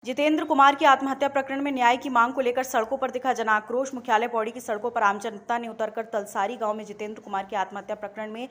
जितेंद्र कुमार की आत्महत्या प्रकरण में न्याय की मांग को लेकर सड़कों पर दिखा जनाक्रोश। मुख्यालय पौड़ी की सड़कों पर आम जनता ने उतरकर तलसारी गांव में जितेंद्र कुमार की आत्महत्या प्रकरण में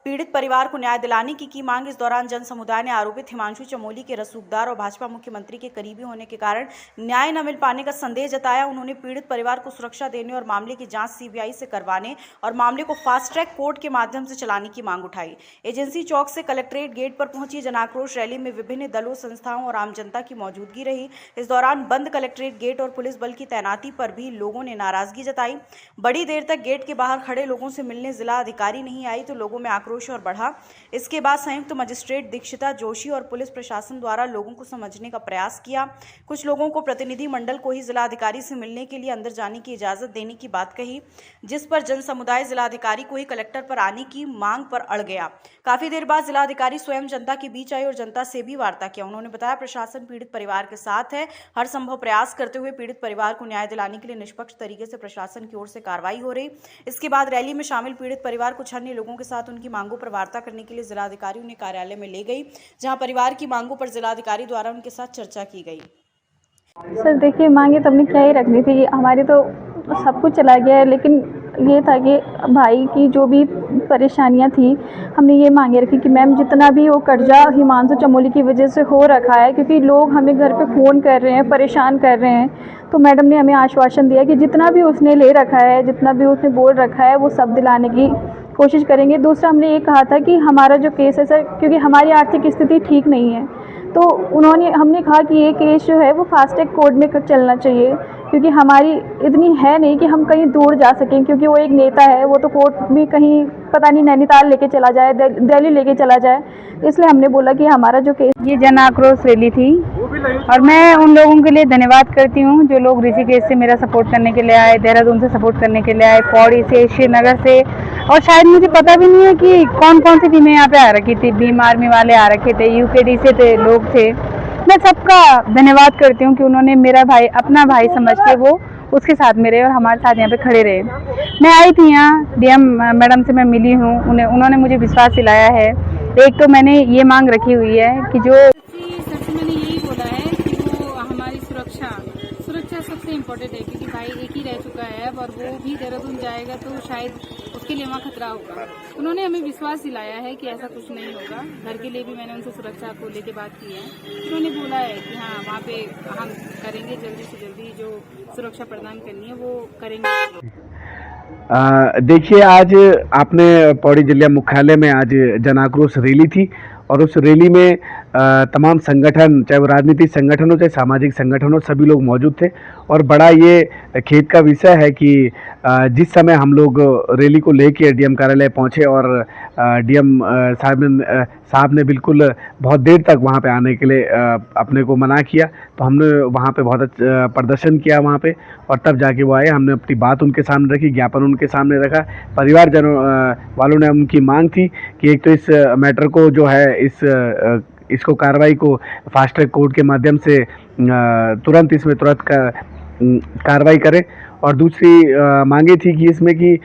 पीड़ित परिवार को न्याय दिलाने की मांग। इस दौरान जन समुदाय ने आरोपित हिमांशु चमोली के रसूखदार और भाजपा मुख्यमंत्री के करीबी होने के कारण न्याय न मिल पाने का संदेह जताया। उन्होंने पीड़ित परिवार को सुरक्षा देने और मामले की जांच सीबीआई से करवाने और मामले को फास्ट ट्रैक कोर्ट के माध्यम से चलाने की मांग उठाई। एजेंसी चौक से कलेक्ट्रेट गेट पर पहुंची जनाक्रोश रैली में विभिन्न दलों, संस्थाओं और आम जनता की मौजूदगी रही। इस दौरान बंद कलेक्ट्रेट गेट और पुलिस बल की तैनाती पर भी लोगों ने नाराजगी जताई। बड़ी देर तक गेट के बाहर खड़े लोगों से मिलने जिला अधिकारी नहीं आई तो लोगों में आक्रोश और बढ़ा। इसके बाद संयुक्त मजिस्ट्रेट दीक्षिता जोशी और पुलिस प्रशासन द्वारा लोगों को समझने का प्रयास किया। कुछ लोगों को प्रतिनिधि मंडल को ही जिला अधिकारी से मिलने के लिए अंदर जाने की इजाजत देने की बात कही, जिस पर जन समुदाय जिला अधिकारी को ही कलेक्टर पर आने की मांग पर अड़ गया। काफी देर बाद जिला अधिकारी स्वयं जनता के बीच आए और जनता से भी वार्ता किया। उन्होंने बताया प्रशासन पीड़ित परिवार के साथ है, हर संभव प्रयास करते हुए पीड़ित परिवार को न्याय दिलाने के लिए निष्पक्ष तरीके से प्रशासन की ओर से कार्रवाई हो रही। इसके बाद रैली में शामिल पीड़ित परिवार कुछ अन्य लोगों के साथ उनकी मांगों पर वार्ता करने के लिए जिलाधिकारी उन्हें कार्यालय में ले गई, जहां परिवार की मांगों पर जिलाधिकारी द्वारा उनके साथ चर्चा की गई। सर देखिए, मांगे तो हमने क्या ही रखनी थी, हमारी तो सब कुछ चला गया है, लेकिन ये था कि भाई की जो भी परेशानियां थी हमने ये मांगे रखी कि मैम जितना भी वो कर्जा हिमांशु चमोली की वजह से हो रखा है, क्योंकि लोग हमें घर पे फ़ोन कर रहे हैं, परेशान कर रहे हैं, तो मैडम ने हमें आश्वासन दिया कि जितना भी उसने ले रखा है, जितना भी उसने बोल रखा है वो सब दिलाने की कोशिश करेंगे। दूसरा हमने ये कहा था कि हमारा जो केस है सर, क्योंकि हमारी आर्थिक स्थिति ठीक नहीं है, तो हमने कहा कि ये केस जो है वो फास्ट ट्रैक कोर्ट में चलना चाहिए, क्योंकि हमारी इतनी है नहीं कि हम कहीं दूर जा सकें, क्योंकि वो एक नेता है, वो तो कोर्ट भी कहीं पता नहीं नैनीताल लेके चला जाए, दिल्ली लेके चला जाए। इसलिए हमने बोला कि हमारा जो केस, ये जन आक्रोश रैली थी और मैं उन लोगों के लिए धन्यवाद करती हूँ जो लोग ऋषिकेश से मेरा सपोर्ट करने के लिए आए, देहरादून से सपोर्ट करने के लिए आए, पौड़ी से, श्रीनगर से, और शायद मुझे पता भी नहीं है कि कौन कौन सी टीमें यहाँ पे आ रखी थी। भीम आर्मी वाले आ रखे थे, यूकेडी से थे लोग थे। मैं सबका धन्यवाद करती हूँ कि उन्होंने मेरा भाई अपना भाई समझ के वो उसके साथ में रहे और हमारे साथ यहाँ पे खड़े रहे। मैं आई थी यहाँ, डीएम मैडम से मैं मिली हूँ, उन्होंने मुझे विश्वास दिलाया है। एक तो मैंने ये मांग रखी हुई है कि जो सबसे मैंने यही बोला है कि वो हमारी सुरक्षा सबसे इम्पोर्टेंट है, क्योंकि भाई एक ही रह चुका है और वो भी देहरादून जाएगा तो शायद उसके लिए वहाँ खतरा होगा। उन्होंने हमें विश्वास दिलाया है कि ऐसा कुछ नहीं होगा। घर के लिए भी मैंने उनसे सुरक्षा को लेकर बात की है। उन्होंने बोला है कि हाँ, वहाँ पे हम करेंगे, जल्दी से जल्दी जो सुरक्षा प्रदान करनी है वो करेंगे। देखिए, आज आपने पौड़ी जिला मुख्यालय में आज जन आक्रोश रैली थी और उस रैली में तमाम संगठन, चाहे वो राजनीतिक संगठन हो चाहे सामाजिक संगठन हो, सभी लोग मौजूद थे। और बड़ा ये खेद का विषय है कि जिस समय हम लोग रैली को लेके डीएम कार्यालय पहुंचे और डीएम साहब ने बिल्कुल बहुत देर तक वहां पे आने के लिए अपने को मना किया, तो हमने वहां पे बहुत प्रदर्शन किया वहां पे, और तब जाके वो आए। हमने अपनी बात उनके सामने रखी, ज्ञापन उनके सामने रखा। परिवारजनों वालों ने उनकी मांग थी कि एक तो इस मैटर को जो है इसको कार्रवाई को फास्ट ट्रैक कोर्ट के माध्यम से तुरंत कार्रवाई करें, और दूसरी मांगे थी कि इसमें कि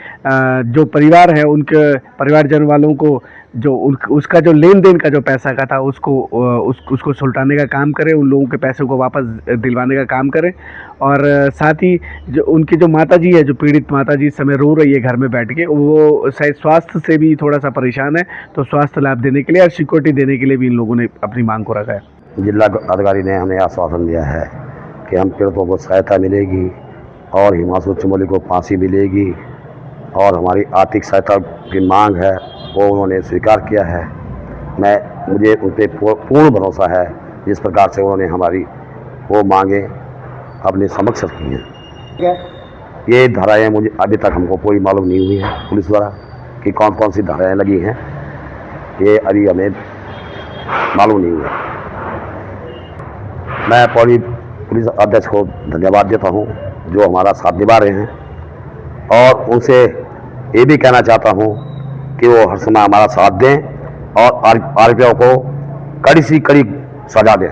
जो परिवार है उनके परिवारजन वालों को जो उसका जो लेन देन का जो पैसा का था उसको सुलटाने का काम करें, उन लोगों के पैसे को वापस दिलवाने का काम करें। और साथ ही जो उनकी जो माताजी है, जो पीड़ित माताजी इस समय रो रही है घर में बैठ के, वो शायद स्वास्थ्य से भी थोड़ा सा परेशान है, तो स्वास्थ्य लाभ देने के लिए और सिक्योरिटी देने के लिए भी इन लोगों ने अपनी मांग को रखा है। जिला अधिकारी ने हमें आश्वासन दिया है कि हम पीड़ितों को सहायता मिलेगी और हिमांशु चमोली को फांसी मिलेगी, और हमारी आर्थिक सहायता की मांग है वो उन्होंने स्वीकार किया है। मुझे उन पर पूर्ण भरोसा है, जिस प्रकार से उन्होंने हमारी वो मांगे अपने समक्ष रखी हैं। ये धाराएं मुझे अभी तक हमको कोई मालूम नहीं हुई है पुलिस द्वारा कि कौन कौन सी धाराएं लगी हैं, ये अभी हमें मालूम नहीं हुआ। मैं पौड़ी पुलिस अध्यक्ष को धन्यवाद देता हूँ जो हमारा साथ निभा रहे हैं, और उनसे ये भी कहना चाहता हूँ कि वो हर समय हमारा साथ दें और आरोपियों को कड़ी से कड़ी सजा दें।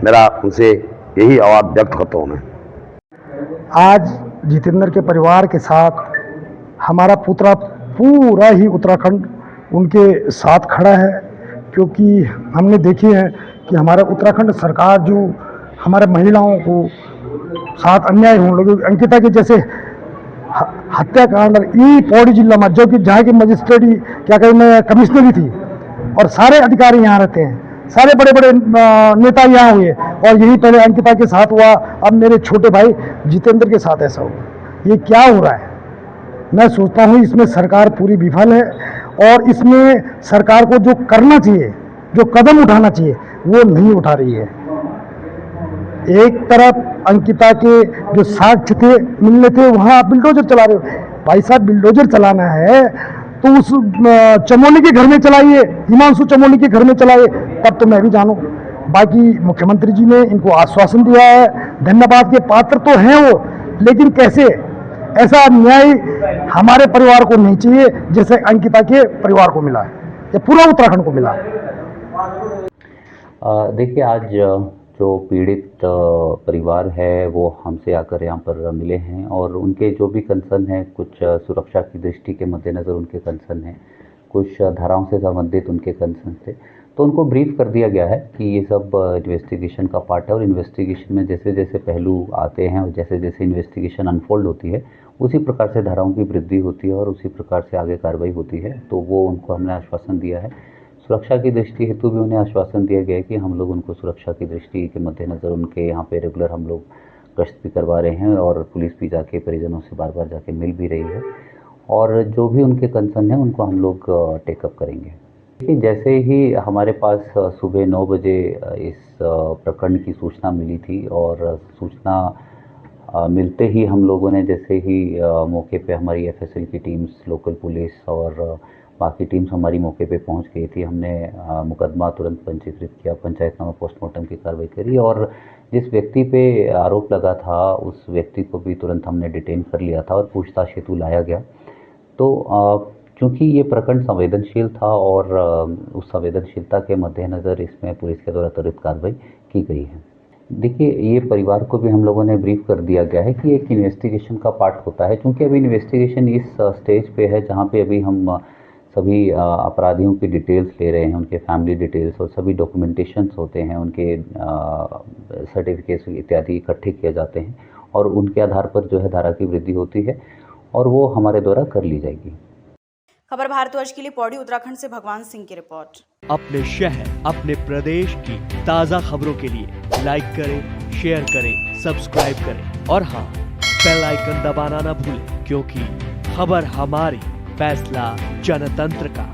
मेरा उनसे यही आवाज़ व्यक्त करता हूँ मैं। आज जितेंद्र के परिवार के साथ हमारा पूरा ही उत्तराखंड उनके साथ खड़ा है, क्योंकि हमने देखी है कि हमारा उत्तराखंड सरकार जो हमारे महिलाओं को साथ अन्याय होने लगे। अंकिता के जैसे हत्याकांड ई पौड़ी जिला में, जो कि जहाँ की मजिस्ट्रेट क्या कहते कमिश्नरी थी, और सारे अधिकारी यहाँ रहते हैं, सारे बड़े बड़े नेता यहाँ हुए, और यही पहले अंकिता के साथ हुआ, अब मेरे छोटे भाई जितेंद्र के साथ ऐसा हुआ। ये क्या हो रहा है? मैं सोचता हूँ इसमें सरकार पूरी विफल है, और इसमें सरकार को जो करना चाहिए, जो कदम उठाना चाहिए, वो नहीं उठा रही है। एक तरफ अंकिता के जो साक्ष्य थे मिलने थे, वहाँ आप बिल्डोजर चला रहे हो। भाई साहब, बिल्डोजर चलाना है तो उस चमोली के घर में चलाइए, हिमांशु चमोली के घर में चलाइए, तब तो मैं भी जानूँ। बाकी मुख्यमंत्री जी ने इनको आश्वासन दिया है, धन्यवाद के पात्र तो हैं वो, लेकिन कैसे? ऐसा न्याय हमारे परिवार को नहीं चाहिए जैसे अंकिता के परिवार को मिला है, या पूरा उत्तराखंड को मिला है। देखिए, आज जो पीड़ित परिवार है वो हमसे आकर यहाँ पर मिले हैं, और उनके जो भी कंसर्न है, कुछ सुरक्षा की दृष्टि के मद्देनज़र उनके कंसर्न हैं, कुछ धाराओं से संबंधित उनके कंसर्न थे, तो उनको ब्रीफ कर दिया गया है कि ये सब इन्वेस्टिगेशन का पार्ट है, और इन्वेस्टिगेशन में जैसे जैसे पहलू आते हैं और जैसे जैसे इन्वेस्टिगेशन अनफोल्ड होती है, उसी प्रकार से धाराओं की वृद्धि होती है और उसी प्रकार से आगे कार्रवाई होती है। तो वो उनको हमने आश्वासन दिया है। सुरक्षा की दृष्टि हेतु भी उन्हें आश्वासन दिया गया है कि हम लोग उनको सुरक्षा की दृष्टि के मद्देनज़र उनके यहाँ पे रेगुलर हम लोग गश्त भी करवा रहे हैं, और पुलिस भी जाके परिजनों से बार बार जाके मिल भी रही है, और जो भी उनके कंसर्न है उनको हम लोग टेकअप करेंगे। देखिए, जैसे ही हमारे पास सुबह 9 बजे इस प्रकरण की सूचना मिली थी, और सूचना मिलते ही हम लोगों ने जैसे ही मौके पे हमारी FSL की टीम्स, लोकल पुलिस और बाकी टीम्स हमारी मौके पे पहुंच गई थी। हमने मुकदमा तुरंत पंजीकृत किया, पंचायतनामा पोस्टमार्टम की कार्रवाई करी, और जिस व्यक्ति पे आरोप लगा था उस व्यक्ति को भी तुरंत हमने डिटेन कर लिया था और पूछताछ हेतु लाया गया। तो चूँकि ये प्रकरण संवेदनशील था, और उस संवेदनशीलता के मद्देनज़र इसमें पुलिस के द्वारा त्वरित कार्रवाई की गई है। देखिए, ये परिवार को भी हम लोगों ने ब्रीफ कर दिया गया है कि एक इन्वेस्टिगेशन का पार्ट होता है, क्योंकि अभी इन्वेस्टिगेशन इस स्टेज पे है जहाँ पे अभी हम सभी अपराधियों की डिटेल्स ले रहे हैं, उनके फैमिली डिटेल्स और सभी डॉक्यूमेंटेशंस होते हैं, उनके सर्टिफिकेट्स इत्यादि इकट्ठे किए जाते हैं, और उनके आधार पर जो है धारा की वृद्धि होती है, और वो हमारे द्वारा कर ली जाएगी। खबर भारतवर्ष के लिए पौड़ी उत्तराखंड से भगवान सिंह की रिपोर्ट। अपने शहर, अपने प्रदेश की ताज़ा खबरों के लिए लाइक करें, शेयर करें, सब्सक्राइब करें, और हाँ, बेल आइकन दबाना ना भूलें, क्योंकि खबर हमारी, फैसला जनतंत्र का।